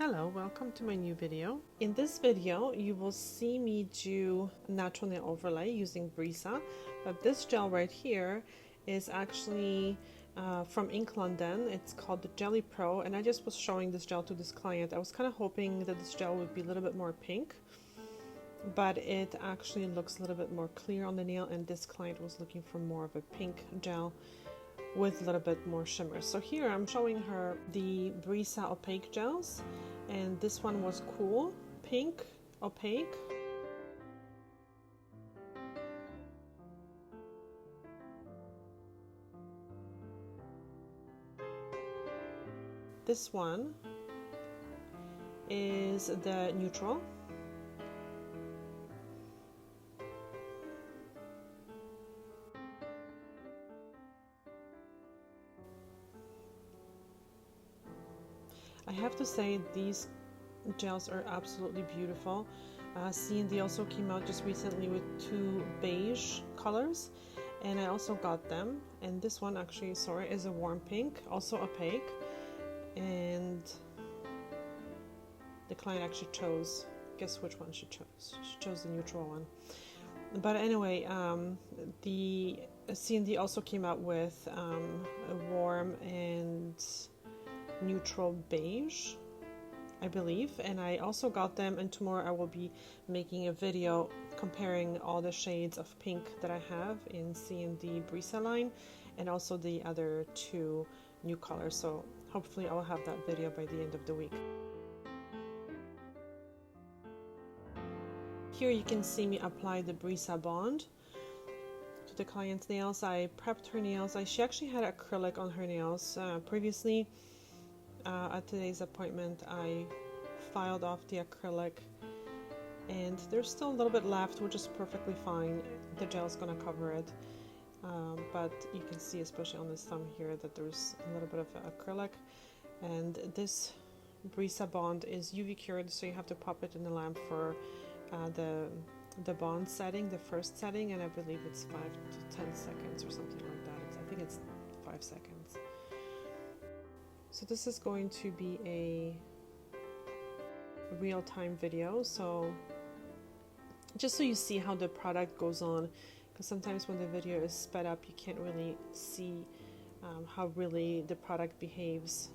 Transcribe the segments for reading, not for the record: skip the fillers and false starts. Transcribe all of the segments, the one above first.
Hello, welcome to my new video. In this video, you will see me do natural nail overlay using Brisa, but this gel right here is actually from Ink London. It's called the Jelly Pro, and I just was showing this gel to this client. I was kind of hoping that this gel would be a little bit more pink, but it actually looks a little bit more clear on the nail, and this client was looking for more of a pink gel with a little bit more shimmer. So here I'm showing her the Brisa opaque gels, and this one was cool pink opaque. This one is the neutral. I have to say these gels are absolutely beautiful. CND also came out just recently with two beige colors, and I also got them. And this one actually, sorry, is a warm pink, also opaque. And the client actually chose, guess which one she chose? She chose the neutral one. But anyway, the CND also came out with a warm and neutral beige, I believe, and I also got them, and tomorrow I will be making a video comparing all the shades of pink that I have in CND Brisa line and also the other two new colors, so hopefully I will have that video by the end of the week. Here you can see me apply the Brisa Bond to the client's nails. I prepped her nails. She actually had acrylic on her nails previously. At today's appointment I filed off the acrylic, and there's still a little bit left, which is perfectly fine. The gel is going to cover it, but you can see, especially on this thumb here, that there's a little bit of acrylic. And this Brisa Bond is UV cured, so you have to pop it in the lamp for the bond setting, the first setting, and I believe it's 5 to 10 seconds or something like that. I think it's 5 seconds. So this is going to be a real-time video, so just so you see how the product goes on, because sometimes when the video is sped up you can't really see how really the product behaves.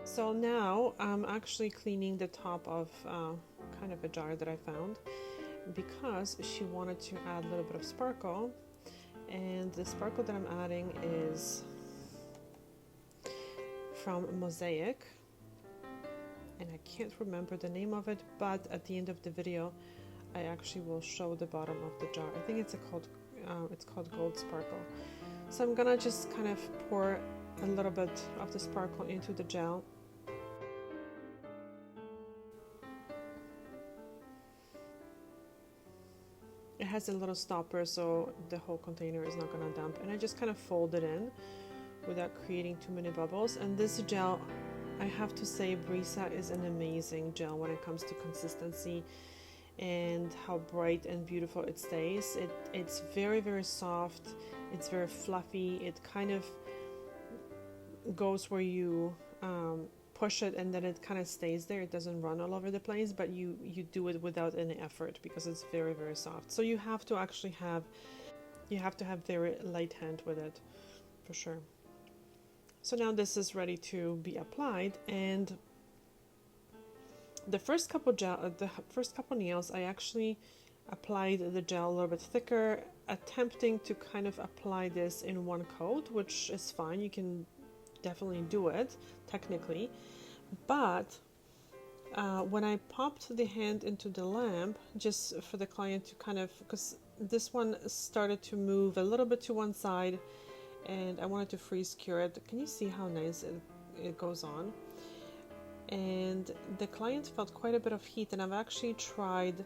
So now I'm actually cleaning the top of kind of a jar that I found, because she wanted to add a little bit of sparkle, and the sparkle that I'm adding is from Mosaic, and I can't remember the name of it, but at the end of the video I actually will show the bottom of the jar. I think it's called Gold Sparkle. So I'm gonna just kind of pour a little bit of the sparkle into the gel. It has a little stopper, so the whole container is not going to dump, and I just kind of fold it in without creating too many bubbles. And this gel, I have to say, Brisa is an amazing gel when it comes to consistency and how bright and beautiful it stays. It's very, very soft, it's very fluffy, it kind of goes where you push it and then it kind of stays there. It doesn't run all over the place, but you do it without any effort because it's very, very soft. So you have to actually have very light hand with it for sure. So now this is ready to be applied, and the first couple nails I actually applied the gel a little bit thicker, attempting to kind of apply this in one coat, which is fine. You can definitely do it technically, but when I popped the hand into the lamp, just for the client to kind of, because this one started to move a little bit to one side and I wanted to freeze cure it. Can you see how nice it goes on? And the client felt quite a bit of heat, and I've actually tried,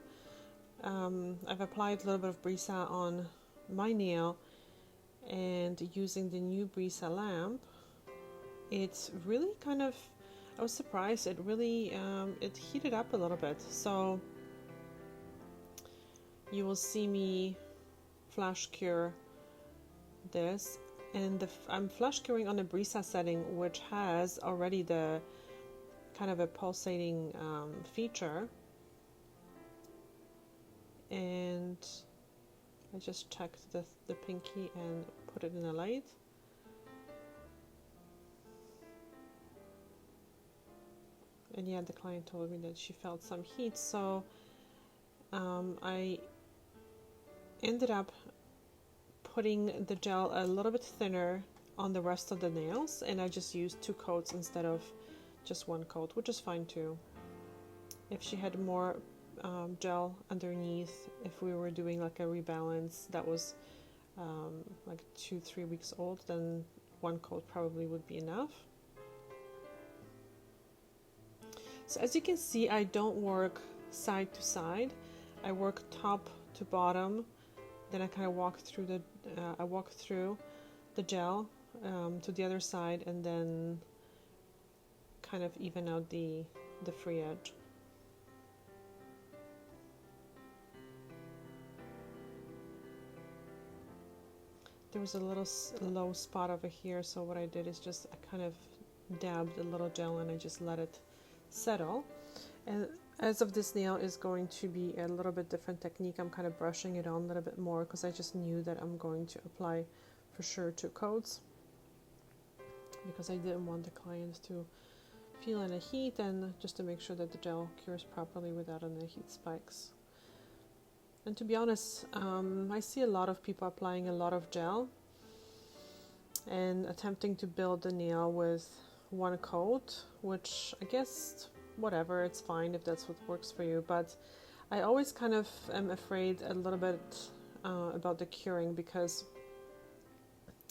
I've applied a little bit of Brisa on my nail, and using the new Brisa lamp, it's really kind of I was surprised. It really it heated up a little bit. So you will see me flash cure this, and I'm flash curing on the Brisa setting, which has already the kind of a pulsating feature. And I just checked the pinky and put it in the light. And yeah, the client told me that she felt some heat, so I ended up putting the gel a little bit thinner on the rest of the nails, and I just used 2 coats instead of just 1 coat, which is fine too. If she had more gel underneath, if we were doing like a rebalance that was like 2-3 weeks old, then 1 coat probably would be enough. So as you can see, I don't work side to side. I work top to bottom. Then I kind of walk through the gel to the other side, and then kind of even out the free edge. There was a little low spot over here, so what I did is just I kind of dabbed a little gel and I just let it settle. And as of this nail is going to be a little bit different technique. I'm kind of brushing it on a little bit more because I just knew that I'm going to apply for sure 2 coats, because I didn't want the client to feel any heat, and just to make sure that the gel cures properly without any heat spikes. And to be honest, I see a lot of people applying a lot of gel and attempting to build the nail with 1 coat, which I guess whatever, it's fine if that's what works for you, but I always kind of am afraid a little bit about the curing, because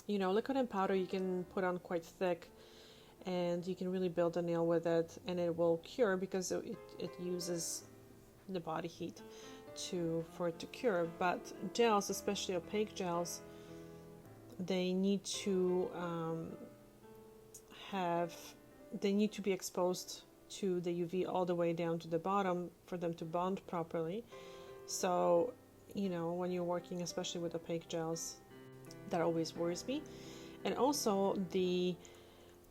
you know, liquid and powder you can put on quite thick and you can really build a nail with it, and it will cure because it uses the body heat for it to cure. But gels, especially opaque gels, they need to be exposed to the UV all the way down to the bottom for them to bond properly. So, you know, when you're working especially with opaque gels, that always worries me. And also, the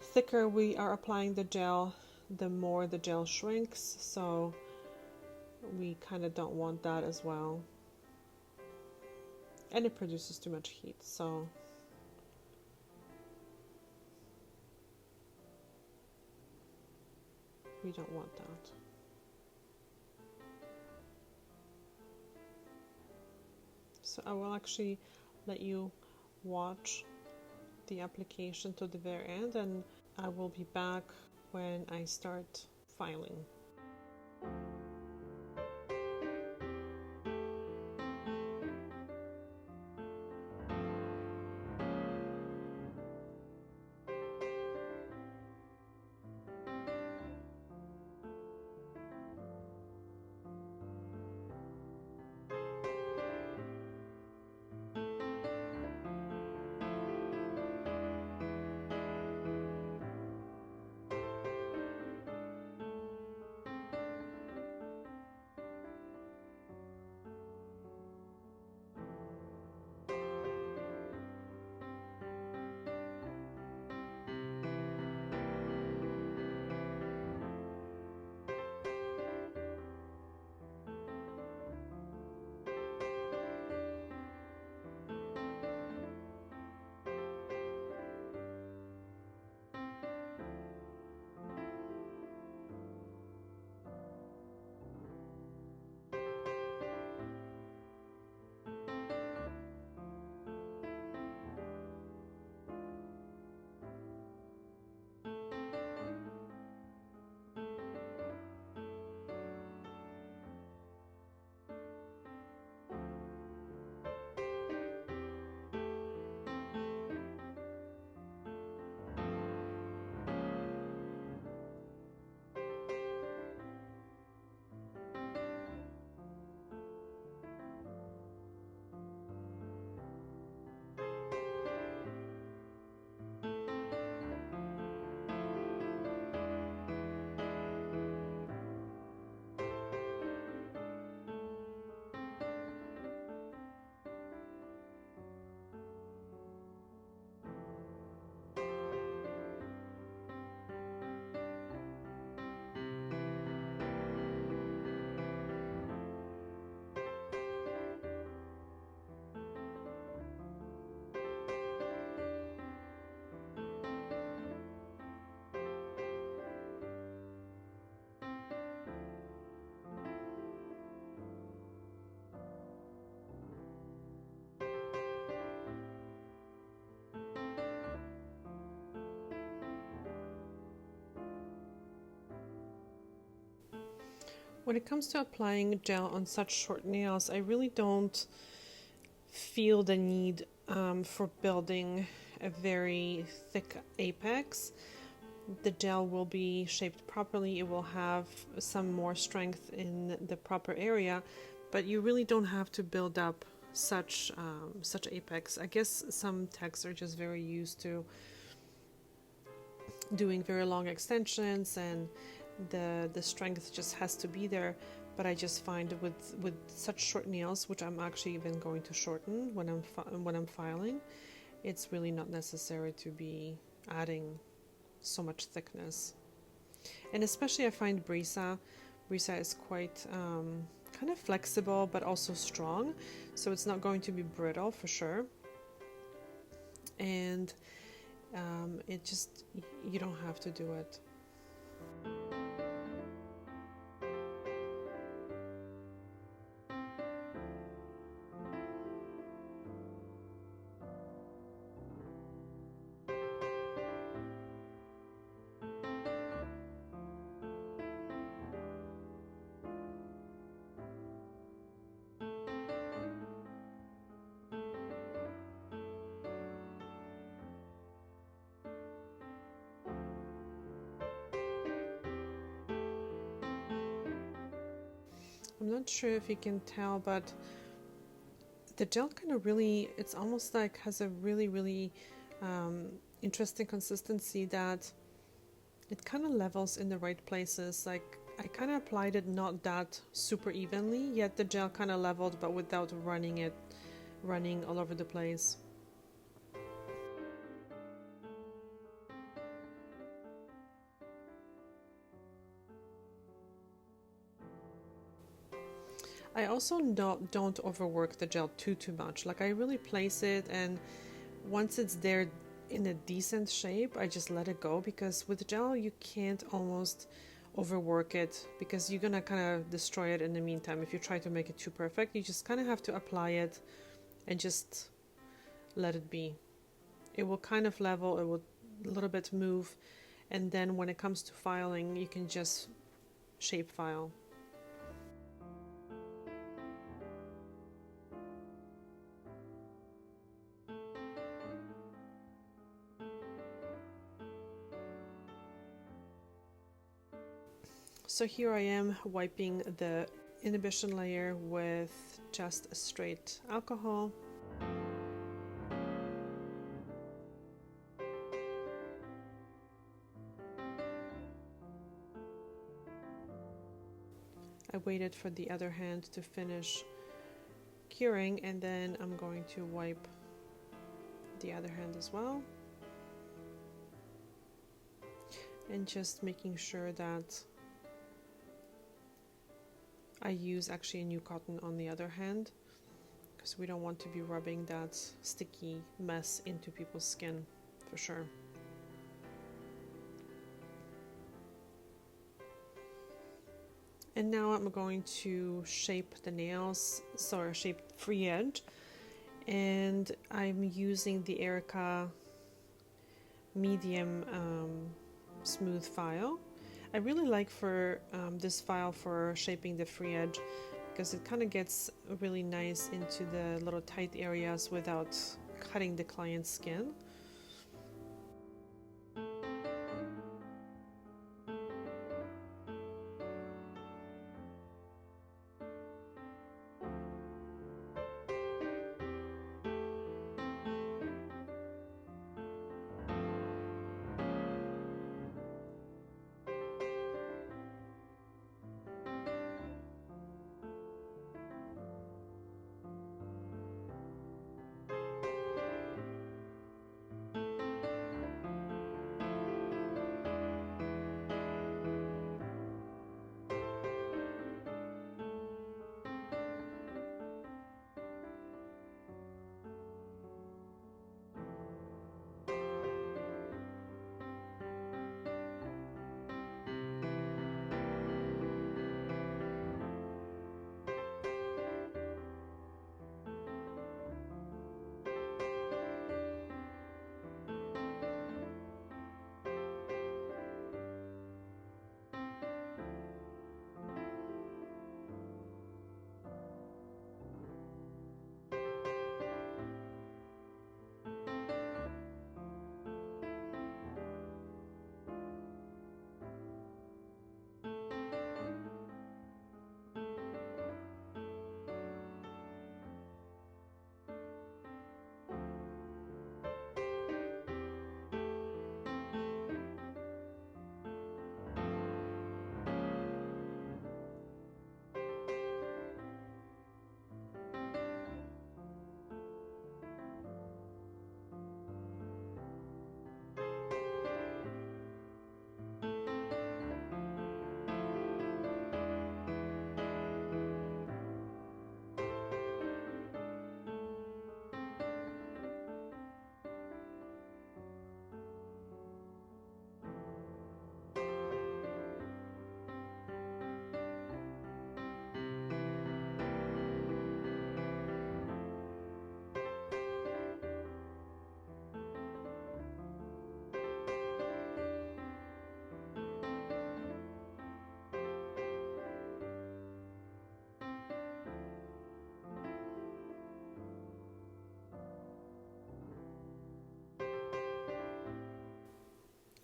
thicker we are applying the gel, the more the gel shrinks, so we kind of don't want that as well. And it produces too much heat, so we don't want that. So I will actually let you watch the application to the very end, and I will be back when I start filing. When it comes to applying gel on such short nails, I really don't feel the need for building a very thick apex. The gel will be shaped properly, it will have some more strength in the proper area, but you really don't have to build up such apex. I guess some techs are just very used to doing very long extensions and the strength just has to be there. But I just find with such short nails, which I'm actually even going to shorten when I'm filing, it's really not necessary to be adding so much thickness. And especially I find Brisa is quite kind of flexible but also strong, so it's not going to be brittle for sure. And it just, you don't have to do it. I'm not sure if you can tell, but the gel kind of really, it's almost like has a really interesting consistency that it kind of levels in the right places. Like I kind of applied it not that super evenly, yet the gel kind of leveled, but without running all over the place. I also don't overwork the gel too much. Like I really place it, and once it's there in a decent shape, I just let it go, because with gel you can't almost overwork it, because you're gonna kind of destroy it in the meantime if you try to make it too perfect. You just kind of have to apply it and just let it be. It will kind of level, it will a little bit move, and then when it comes to filing, you can just shape file. So here I am wiping the inhibition layer with just a straight alcohol. I waited for the other hand to finish curing, and then I'm going to wipe the other hand as well. And just making sure that I use actually a new cotton on the other hand, because we don't want to be rubbing that sticky mess into people's skin for sure. And now I'm going to shape the nails, so shape free edge, and I'm using the Erica medium smooth file. I really like for this file for shaping the free edge, because it kind of gets really nice into the little tight areas without cutting the client's skin.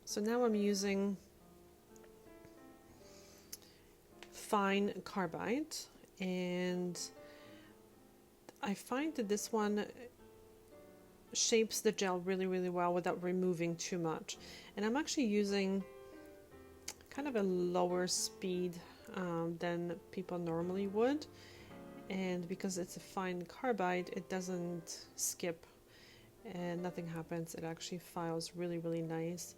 So now I'm using fine carbide, and I find that this one shapes the gel really well without removing too much. And I'm actually using kind of a lower speed than people normally would, and because it's a fine carbide, it doesn't skip and nothing happens. It actually files really nice,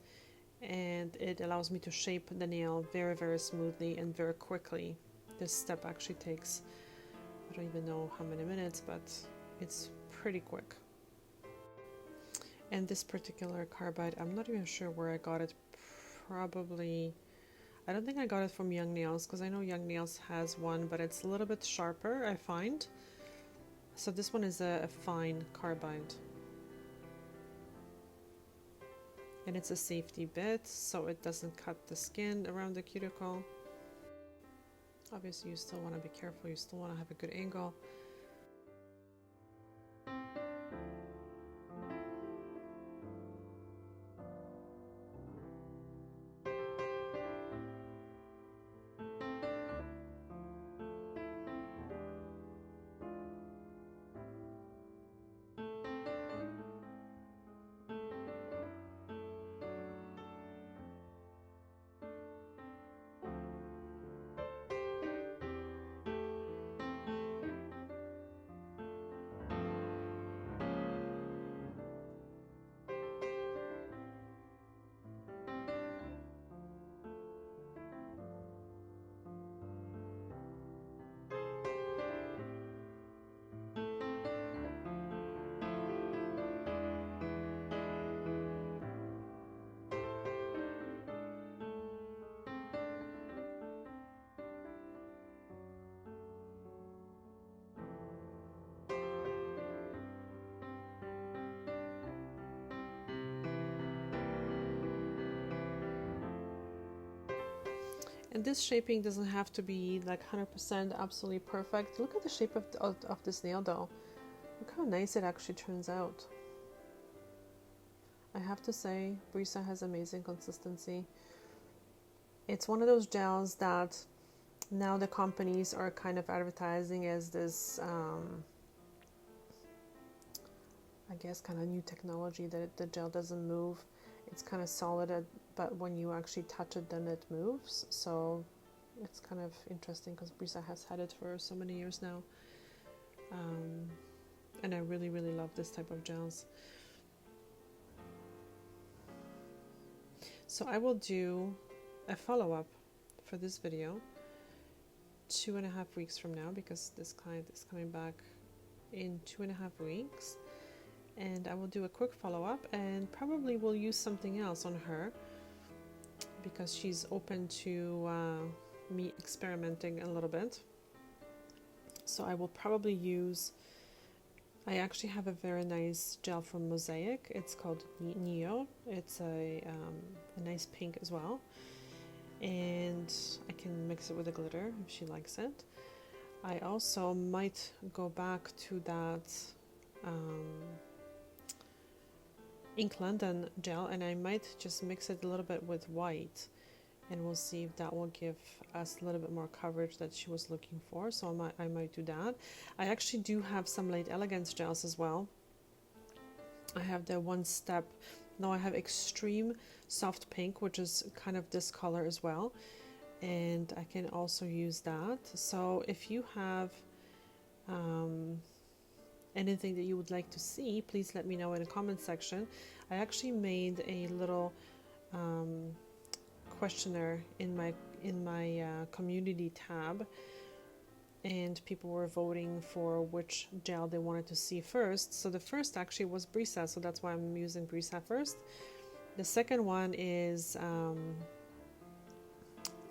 and it allows me to shape the nail very smoothly and very quickly. This step actually takes, I don't even know how many minutes, but it's pretty quick. And this particular carbide, I'm not even sure where I got it. Probably, I don't think I got it from Young Nails, because I know Young Nails has one, but it's a little bit sharper, I find. So this one is a fine carbide. And it's a safety bit, so it doesn't cut the skin around the cuticle. Obviously, you still want to be careful, you still want to have a good angle. And this shaping doesn't have to be like 100% absolutely perfect. Look at the shape of this nail though. Look how nice it actually turns out. I have to say, Brisa has amazing consistency. It's one of those gels that now the companies are kind of advertising as this, I guess, kind of new technology that the gel doesn't move. It's kind of solid, but when you actually touch it, then it moves. So it's kind of interesting because Brisa has had it for so many years now. And I really love this type of gels. So I will do a follow-up for this video 2.5 weeks from now, because this client is coming back in 2.5 weeks. And I will do a quick follow-up, and probably will use something else on her because she's open to me experimenting a little bit. So I will probably use, I actually have a very nice gel from Mosaic. It's called Neo. It's a nice pink as well, and I can mix it with a glitter if she likes it. I also might go back to that Ink London gel, and I might just mix it a little bit with white, and we'll see if that will give us a little bit more coverage that she was looking for. So I might do that. I actually do have some Light Elegance gels as well. I have the One Step, no, I have Extreme Soft Pink, which is kind of this color as well, and I can also use that. So if you have anything that you would like to see, please let me know in the comment section. I actually made a little questionnaire in my community tab, and people were voting for which gel they wanted to see first. So the first actually was Brisa, so that's why I'm using Brisa first. The second one is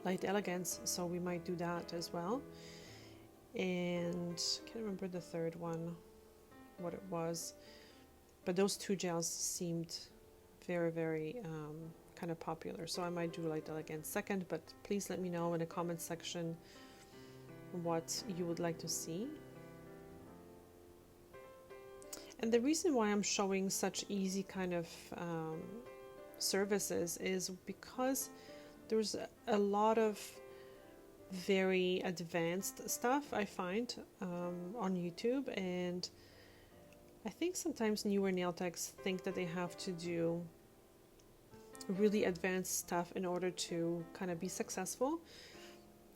Light Elegance, so we might do that as well. And I can't remember the third one, what it was, but those two gels seemed very kind of popular, so I might do Light Elegance second. But please let me know in the comment section what you would like to see. And the reason why I'm showing such easy kind of services is because there's a lot of very advanced stuff I find on YouTube, and I think sometimes newer nail techs think that they have to do really advanced stuff in order to kind of be successful,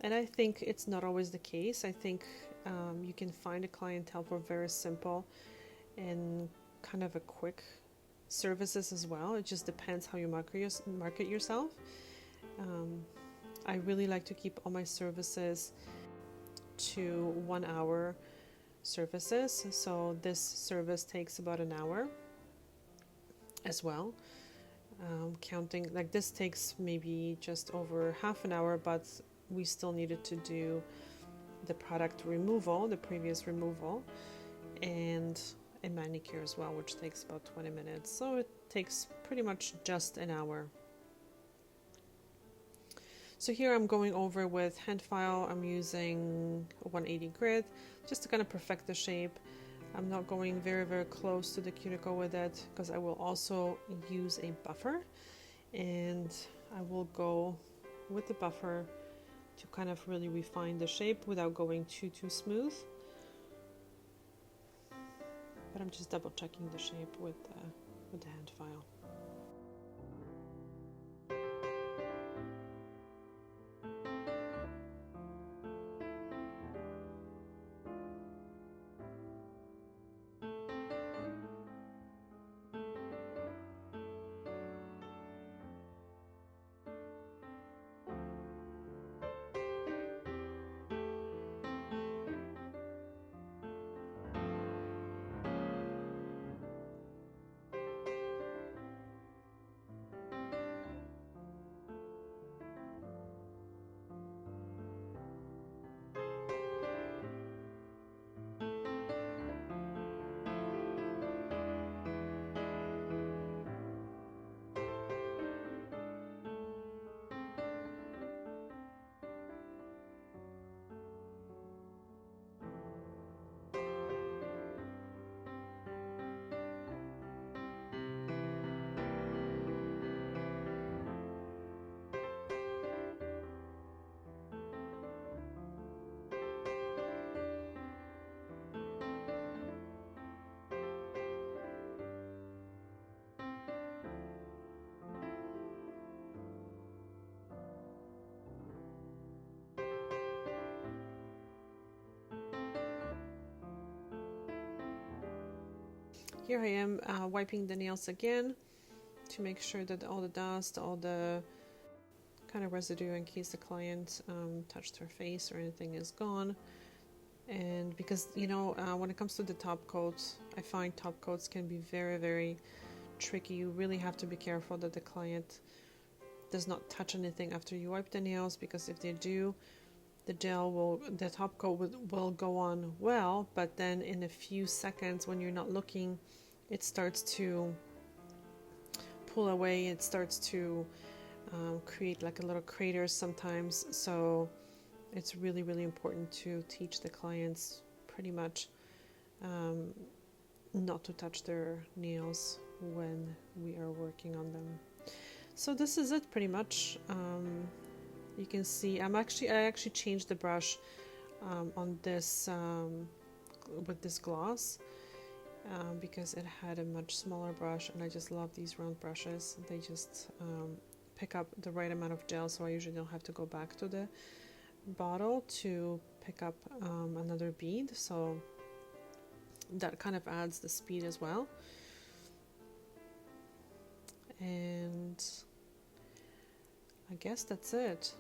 and I think it's not always the case. I think you can find a clientele for very simple and kind of a quick services as well. It just depends how you market yourself. I really like to keep all my services to 1 hour services, so this service takes about an hour as well. Counting, like this takes maybe just over half an hour, but we still needed to do the product removal, the previous removal, and a manicure as well, which takes about 20 minutes. So it takes pretty much just an hour. So here I'm going over with hand file. I'm using 180 grit just to kind of perfect the shape. I'm not going very, very close to the cuticle with it because I will also use a buffer, and I will go with the buffer to kind of really refine the shape without going too smooth. But I'm just double checking the shape with the hand file. Here I am wiping the nails again to make sure that all the dust, all the kind of residue in case the client touched her face or anything is gone. And because, you know, when it comes to the top coats, I find top coats can be very, very tricky. You really have to be careful that the client does not touch anything after you wipe the nails, because if they do, the top coat will go on well, but then in a few seconds when you're not looking, it starts to pull away. It starts to create like a little crater sometimes. So it's really, really important to teach the clients pretty much not to touch their nails when we are working on them. So this is it pretty much. You can see I actually changed the brush on this with this gloss because it had a much smaller brush, and I just love these round brushes. They just pick up the right amount of gel, so I usually don't have to go back to the bottle to pick up another bead, so that kind of adds the speed as well. And I guess that's it.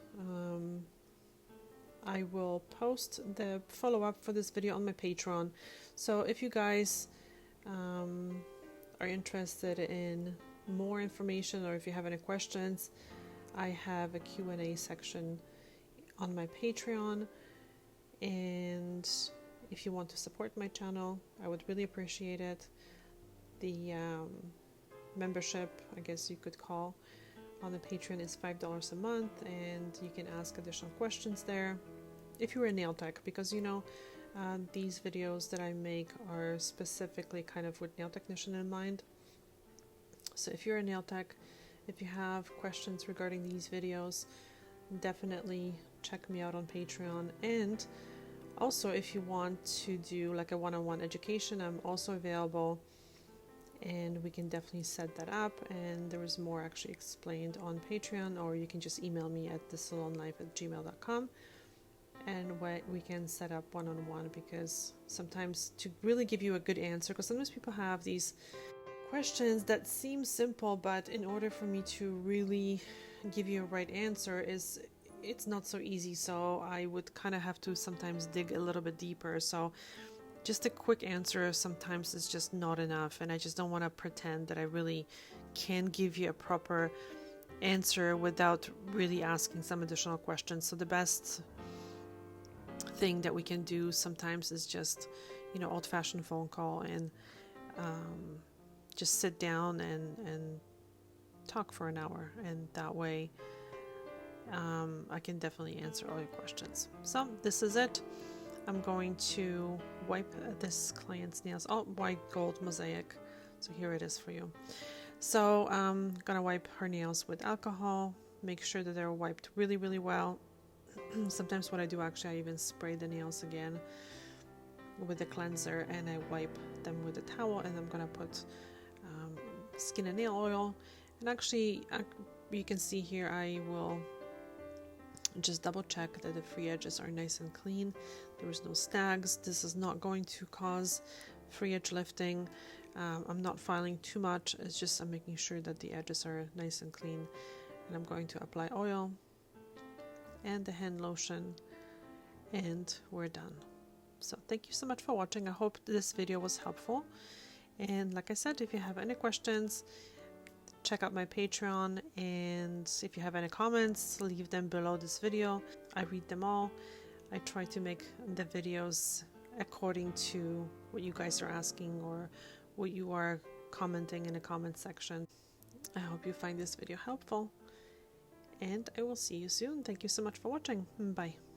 I will post the follow-up for this video on my Patreon, so if you guys are interested in more information, or if you have any questions, I have a Q&A section on my Patreon. And if you want to support my channel, I would really appreciate it. The membership, I guess you could call, on the Patreon is $5 a month, and you can ask additional questions there if you're a nail tech, because you know these videos that I make are specifically kind of with nail technician in mind. So if you're a nail tech If you have questions regarding these videos, definitely check me out on Patreon. And also, if you want to do like a one-on-one education, I'm also available, and we can definitely set that up. And there is more actually explained on Patreon, or you can just email me at thesalonlife@gmail.com, and we can set up one-on-one, because sometimes to really give you a good answer, because sometimes people have these questions that seem simple, but in order for me to really give you a right answer, it's not so easy. So I would kind of have to sometimes dig a little bit deeper. So just a quick answer sometimes is just not enough, and I just don't want to pretend that I really can give you a proper answer without really asking some additional questions. So the best thing that we can do sometimes is just, old-fashioned phone call, and just sit down and talk for an hour, and that way I can definitely answer all your questions. So this is it. I'm going to wipe this client's nails, white gold mosaic, so here it is for you. So I'm gonna wipe her nails with alcohol, make sure that they're wiped really, really well. Sometimes what I do, actually, I even spray the nails again with the cleanser, and I wipe them with a towel, and I'm gonna put skin and nail oil. And actually, you can see here, I will just double check that the free edges are nice and clean. There is no snags. This is not going to cause free edge lifting. I'm not filing too much. It's just I'm making sure that the edges are nice and clean. And I'm going to apply oil and the hand lotion, and we're done. So thank you so much for watching. I hope this video was helpful. And like I said, if you have any questions, check out my Patreon, and if you have any comments, leave them below this video. I read them all. I try to make the videos according to what you guys are asking or what you are commenting in the comment section. I hope you find this video helpful, and I will see you soon. Thank you so much for watching. Bye.